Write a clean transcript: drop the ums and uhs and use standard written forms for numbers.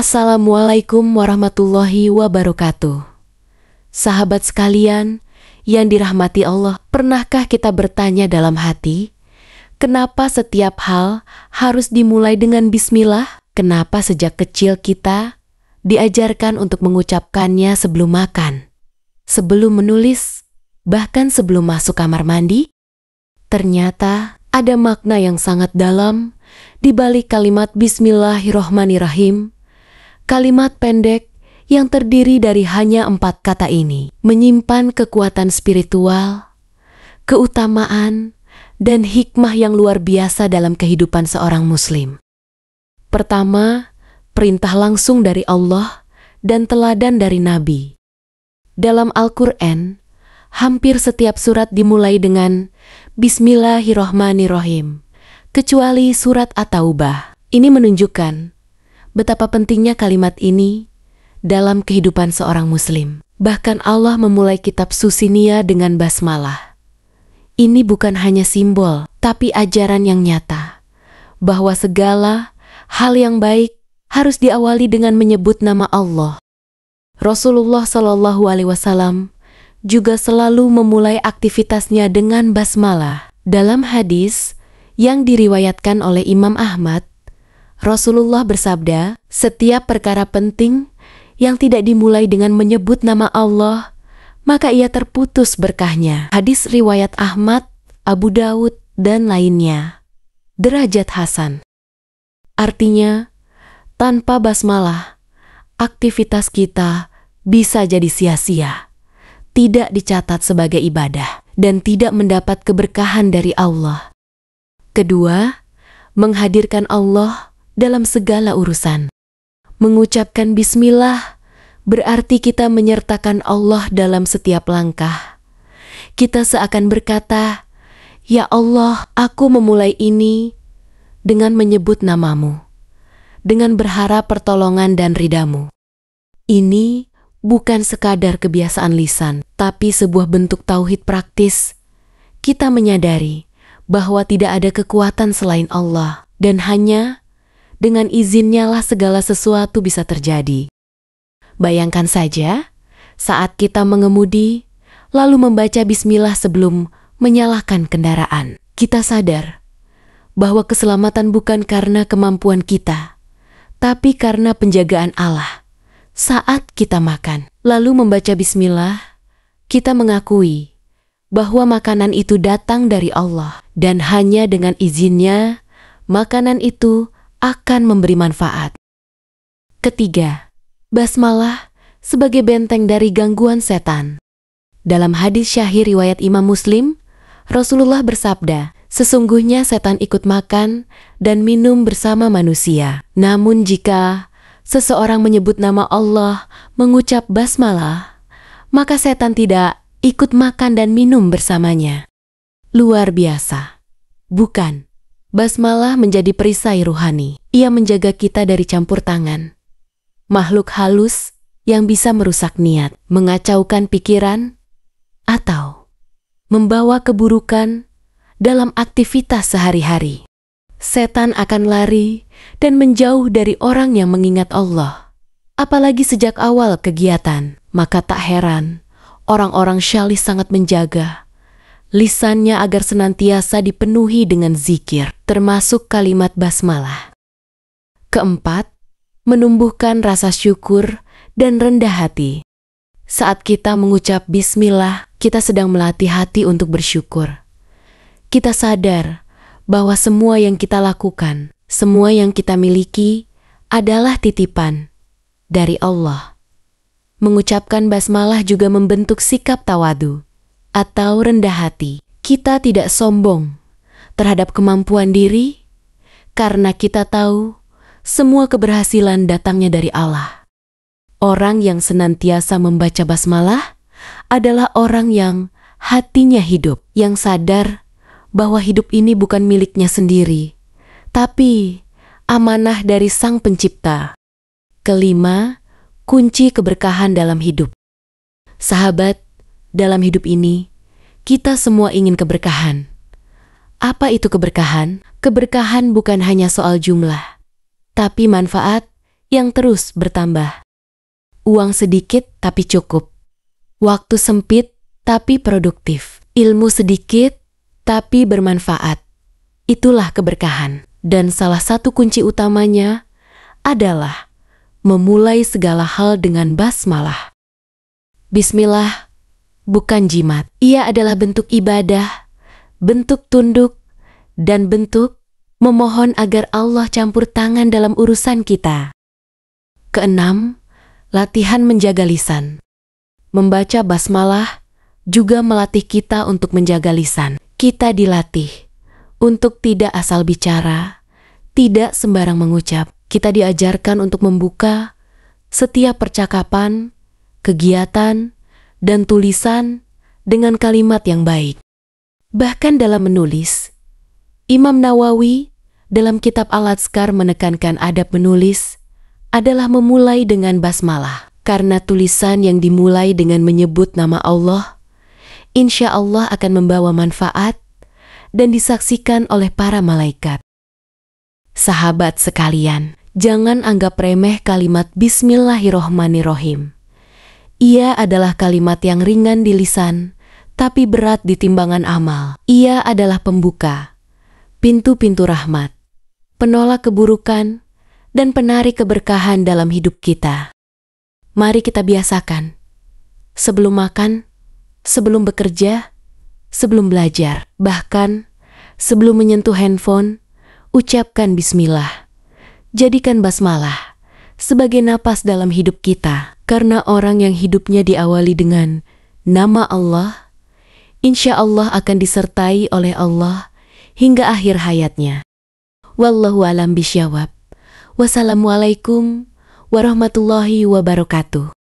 Assalamualaikum warahmatullahi wabarakatuh. Sahabat sekalian yang dirahmati Allah, pernahkah kita bertanya dalam hati, kenapa setiap hal harus dimulai dengan bismillah? Kenapa sejak kecil kita diajarkan untuk mengucapkannya sebelum makan, sebelum menulis, bahkan sebelum masuk kamar mandi? Ternyata ada makna yang sangat dalam di balik kalimat Bismillahirrohmanirrohim. Kalimat pendek yang terdiri dari hanya 4 kata ini menyimpan kekuatan spiritual, keutamaan, dan hikmah yang luar biasa dalam kehidupan seorang muslim. Pertama, perintah langsung dari Allah dan teladan dari Nabi. Dalam Al-Quran, hampir setiap surat dimulai dengan Bismillahirrohmanirrohim, kecuali surat At-Taubah. Ini menunjukkan betapa pentingnya kalimat ini dalam kehidupan seorang muslim. Bahkan Allah memulai kitab suci Nia dengan basmalah. Ini bukan hanya simbol, tapi ajaran yang nyata, bahwa segala hal yang baik harus diawali dengan menyebut nama Allah. Rasulullah SAW juga selalu memulai aktivitasnya dengan basmalah. Dalam hadis yang diriwayatkan oleh Imam Ahmad, Rasulullah bersabda, setiap perkara penting yang tidak dimulai dengan menyebut nama Allah, maka ia terputus berkahnya. Hadis riwayat Ahmad, Abu Daud, dan lainnya. Derajat hasan. Artinya, tanpa basmalah, aktivitas kita bisa jadi sia-sia, tidak dicatat sebagai ibadah, dan tidak mendapat keberkahan dari Allah. Kedua, menghadirkan Allah dalam segala urusan. Mengucapkan bismillah berarti kita menyertakan Allah dalam setiap langkah. Kita seakan berkata, "Ya Allah, aku memulai ini dengan menyebut namamu, dengan berharap pertolongan dan ridhamu." Ini bukan sekadar kebiasaan lisan, tapi sebuah bentuk tauhid praktis. Kita menyadari bahwa tidak ada kekuatan selain Allah, dan hanya dengan izinnya lah segala sesuatu bisa terjadi. Bayangkan saja, saat kita mengemudi, lalu membaca bismillah sebelum menyalakan kendaraan. Kita sadar bahwa keselamatan bukan karena kemampuan kita, tapi karena penjagaan Allah. Saat kita makan, lalu membaca bismillah, kita mengakui bahwa makanan itu datang dari Allah, dan hanya dengan izinnya, makanan itu akan memberi manfaat. Ketiga, basmalah sebagai benteng dari gangguan setan. Dalam hadis syahir riwayat Imam Muslim, Rasulullah bersabda, sesungguhnya setan ikut makan dan minum bersama manusia. Namun jika seseorang menyebut nama Allah, mengucap basmalah, maka setan tidak ikut makan dan minum bersamanya. Luar biasa, bukan? Basmalah menjadi perisai ruhani. Ia menjaga kita dari campur tangan makhluk halus yang bisa merusak niat, mengacaukan pikiran, atau membawa keburukan dalam aktivitas sehari-hari. Setan akan lari dan menjauh dari orang yang mengingat Allah. Apalagi sejak awal kegiatan, maka tak heran orang-orang syalih sangat menjaga lisannya agar senantiasa dipenuhi dengan zikir, termasuk kalimat basmalah. Keempat, menumbuhkan rasa syukur dan rendah hati. Saat kita mengucap bismillah, kita sedang melatih hati untuk bersyukur. Kita sadar bahwa semua yang kita lakukan, semua yang kita miliki adalah titipan dari Allah. Mengucapkan basmalah juga membentuk sikap tawadu atau rendah hati. Kita tidak sombong terhadap kemampuan diri karena kita tahu semua keberhasilan datangnya dari Allah. Orang yang senantiasa membaca basmalah adalah orang yang hatinya hidup, yang sadar bahwa hidup ini bukan miliknya sendiri, tapi amanah dari Sang Pencipta. Kelima, kunci keberkahan dalam hidup. Sahabat, dalam hidup ini, kita semua ingin keberkahan. Apa itu keberkahan? Keberkahan bukan hanya soal jumlah, tapi manfaat yang terus bertambah. Uang sedikit tapi cukup. Waktu sempit tapi produktif. Ilmu sedikit tapi bermanfaat. Itulah keberkahan. Dan salah satu kunci utamanya adalah memulai segala hal dengan basmalah. Bismillah bukan jimat. Ia adalah bentuk ibadah, bentuk tunduk, dan bentuk memohon agar Allah campur tangan dalam urusan kita. Keenam, latihan menjaga lisan. Membaca basmalah juga melatih kita untuk menjaga lisan. Kita dilatih untuk tidak asal bicara, tidak sembarang mengucap. Kita diajarkan untuk membuka setiap percakapan, kegiatan, dan tulisan dengan kalimat yang baik. Bahkan dalam menulis, Imam Nawawi dalam kitab Al-Adhkar menekankan adab menulis adalah memulai dengan basmalah. Karena tulisan yang dimulai dengan menyebut nama Allah, insya Allah akan membawa manfaat dan disaksikan oleh para malaikat. Sahabat sekalian, jangan anggap remeh kalimat Bismillahirrohmanirrohim. Ia adalah kalimat yang ringan di lisan, tapi berat di timbangan amal. Ia adalah pembuka pintu-pintu rahmat, penolak keburukan, dan penarik keberkahan dalam hidup kita. Mari kita biasakan. Sebelum makan, sebelum bekerja, sebelum belajar, bahkan sebelum menyentuh handphone, ucapkan bismillah. Jadikan basmalah sebagai napas dalam hidup kita. Karena orang yang hidupnya diawali dengan nama Allah, insya Allah akan disertai oleh Allah hingga akhir hayatnya. Wallahu alam bisyawab. Wassalamualaikum warahmatullahi wabarakatuh.